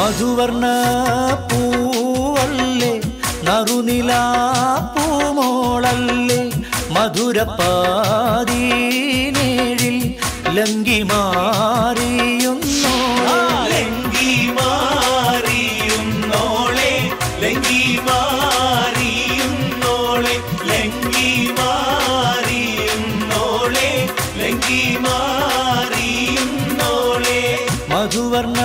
മധുവർണ്ണ പൂവല്ലേ നറുനിലാ പൂമോളല്ലേ മധുരപ്പാതീനേഴിൽ ലങ്കി മാറിയുന്നോളെ ലങ്കി മാറിയുന്നോളെ ലങ്കി മാറിയുന്നോളെ ലങ്കി മാറിയുന്നോളെ മധുവർണ്ണ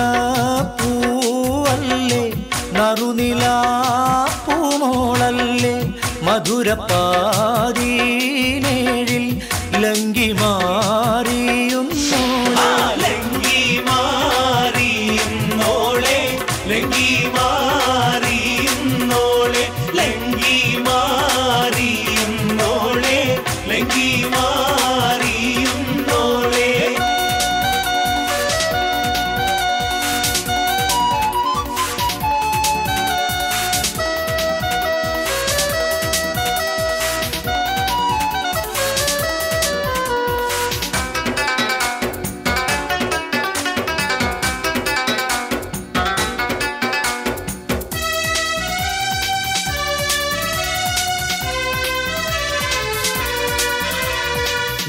പൂവല്ലേ നറുനിലാ പൂമോളല്ലേ മധുരപ്പാതീനേഴിൽ ലങ്കി മാറിയുന്നോളെ ലങ്കി മാറിയുന്നോളെ ലങ്കി മാറിയുന്നോളെ ലങ്കി മാറിയുന്നോളെ ലങ്കി മാറിയുന്നോളെ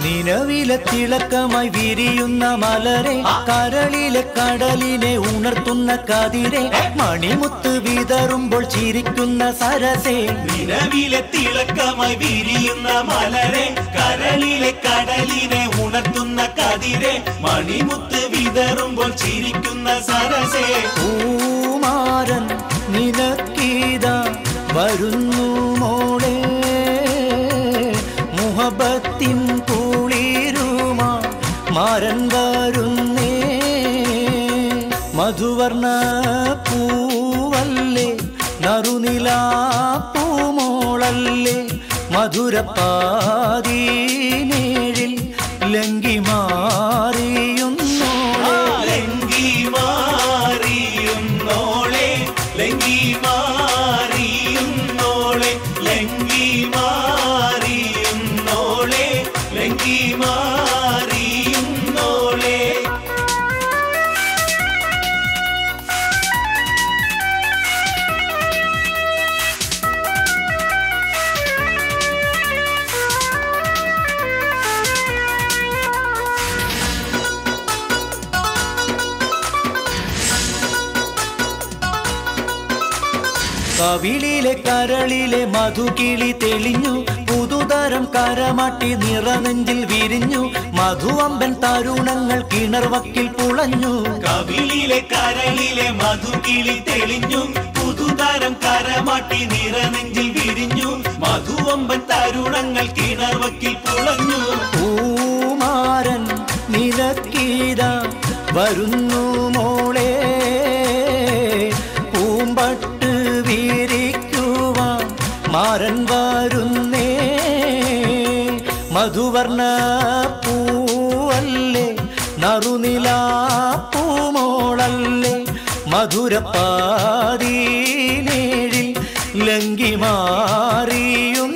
നിലവിലെ തിളക്കമായി വിരിയുന്ന മലരെ കരളിലെ കടലിനെ ഉണർത്തുന്ന കതിരെ മണിമുത്ത് വിതറുമ്പോൾ ചിരിക്കുന്ന സരസേ നിലവിലെ തിളക്കമായി വിരിയുന്ന മലരെ കരളിലെ കടലിനെ ഉണർത്തുന്ന കതിരെ മണിമുത്ത് വിതറുമ്പോൾ ചിരിക്കുന്ന സരസേ പൂമാരൻ നിനക്കീതാ വരുന്നു മോളെ മുഹബത്തിൻ കുളിരുമാ മാരൻ വരുന്നേ മധുവർണ്ണ പൂവല്ലേ നറുനിലാ പൂമോളല്ലേ മധുരപ്പാതീനേഴിൽ ലങ്കി മാറിയുന്നോളെ ലങ്കി മാറിയുന്നോളെ ലങ്കി മാറിയുന്നോളെ ലങ്കി മാറിയുന്നോളെ ലങ്കി മാറിയുന്നോളെ കവിളിലെ കരളിലെ മധുകിളി തെളിഞ്ഞു പുതുതരം കരമാട്ടി നിറനെഞ്ചിൽ വിരിഞ്ഞു മധുവമ്പൻ തരുണങ്ങൾ കിണർവക്കിൽ പുളഞ്ഞു കവിളിലെ കരളിലെ മധുകിളി തെളിഞ്ഞു പുതുതരം കരമാട്ടി നിറനെഞ്ചിൽ വിരിഞ്ഞു മധുവമ്പൻ തരുണങ്ങൾ കിണർവക്കിൽ പുളഞ്ഞു പൂമാരൻ നിനക്കീതാ വരുന്നു മോളെ പൂമ്പട്ട് വീരിക്കുവാൻ മാരൻ വരുന്നേ മധുവർണ്ണ പൂവല്ലേ നറുനിലാ പൂമോളല്ലേ മധുരപ്പാതീനേഴിൽ ലങ്കി മാറിയുന്നോളെ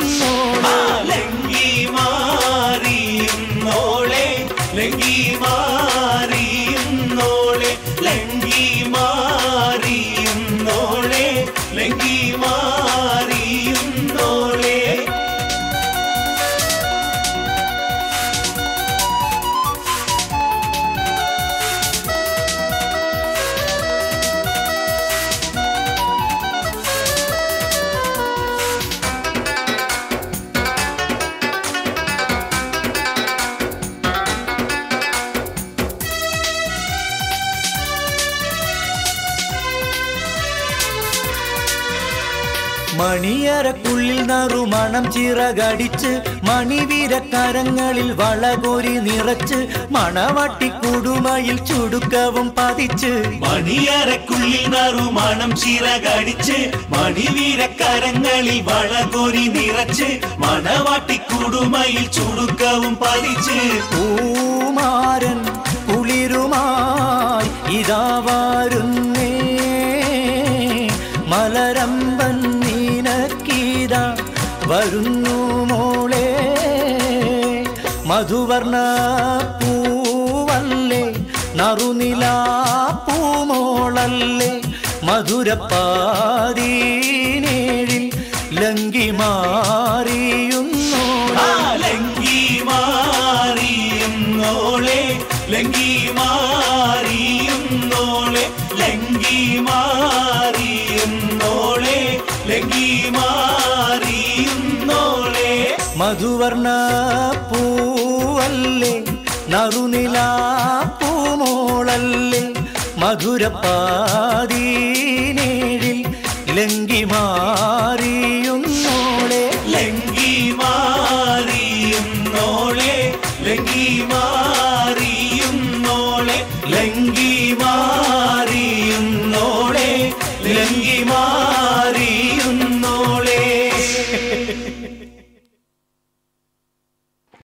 ലങ്കി മാറിയുന്നോളെ ലങ്കി മാറിയുന്നോളെ ലങ്കി മാറിയുന്നോളെ ലങ്കി മാറിയുന്നോളെ മണിയറക്കുള്ളിൽ നറുമണം ചിറകടിച്ച് മണിവീരക്കരങ്ങളിൽ വളകോരി നിറച്ച് മണവാട്ടി കുടുമയിൽ ചുടുക്കവും പതിച്ച് മണിയറക്കുള്ളിൽ നറുമണം ചിറകടിച്ച് മണിവീരക്കരങ്ങളിൽ വളകോരി നിറച്ച് മണവാട്ടി കുടുമയിൽ ചുടുക്കവും പതിച്ച് പൂമാരൻ കുളിരുമായി ഇതാ വരുന്നേ മലരമ്പൻ നീനക്കീതാ വരുന്നു മോളെ മധുവർണ്ണ പൂവല്ലേ നറുനിലാ പൂമോളല്ലേ മധുരപ്പാതീനേഴിൽ ലങ്കി മാറിയുന്നോളെ ലങ്കി മാറിയുന്നോളെ ലങ്കി മാറിയുന്നോളെ ലങ്കി മാറിയുന്നോളെ ലങ്കി മാറിയുന്നോളെ മധുവർണ്ണ പൂവല്ലേ നറുനിലാ പൂമോളല്ലേ മധുരപ്പാതീനേഴിൽ ലങ്കി മാറിയുന്നോളെ ലങ്കി മാറിയുന്നോളെ ലങ്കി മാറിയുന്നോളെ ലങ്കി മാറിയുന്നോളെ ലങ്കി മാറിയുന്നോളെ